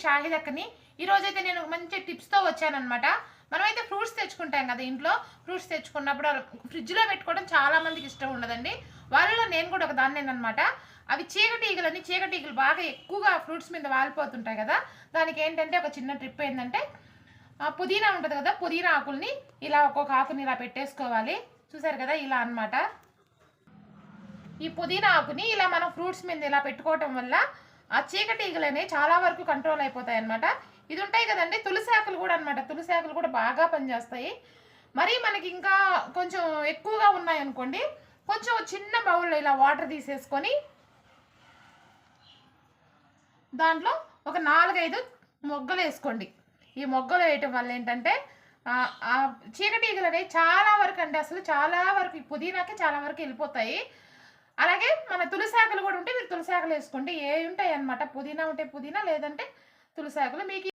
షాహిద్ అక్కని. ఈరోజైతే నేను మంచి టిప్స్తో వచ్చానమాట. మనమైతే ఫ్రూట్స్ తెచ్చుకుంటాం కదా ఇంట్లో. ఫ్రూట్స్ తెచ్చుకున్నప్పుడు ఫ్రిడ్జ్లో పెట్టుకోవడం చాలా మందికి ఇష్టం ఉండదండి. వాళ్ళలో నేను కూడా ఒక దాన్నేనమాట. అవి చీకటీగలు బాగా ఎక్కువగా ఫ్రూట్స్ మీద వాలిపోతుంటాయి కదా. దానికి ఏంటంటే ఒక చిన్న ట్రిప్ ఏంటంటే, పుదీనా ఉంటుంది కదా, పుదీనా ఆకుల్ని ఇలా ఒక్కొక్క ఆకుని ఇలా పెట్టేసుకోవాలి. చూసారు కదా, ఇలా అనమాట. ఈ పుదీనా ఆకుని ఇలా మనం ఫ్రూట్స్ మీద ఇలా పెట్టుకోవటం వల్ల ఆ చీకటీగలు అనేవి చాలా వరకు కంట్రోల్ అయిపోతాయి అనమాట. ఇది ఉంటాయి కదండి, తులసి ఆకులు కూడా అనమాట. తులసి ఆకులు కూడా బాగా పనిచేస్తాయి. మరి మనకి ఇంకా కొంచెం ఎక్కువగా ఉన్నాయనుకోండి, కొంచెం చిన్న బౌల్లో ఇలా వాటర్ తీసేసుకొని దాంట్లో ఒక 4-5 మొగ్గలు వేసుకోండి. ఈ మొగ్గలు వేయటం వల్ల ఏంటంటే చీకటీగలు అనేవి చాలా వరకు అండి, అసలు చాలా వరకు ఈ పుదీనాకి చాలా వరకు వెళ్ళిపోతాయి. అలాగే మన తులసాకులు కూడా ఉంటే మీరు తులసాకులు వేసుకోండి. ఏ ఉంటాయి అనమాట. పుదీనా ఉంటే పుదీనా, లేదంటే తులసాకులు. మీకు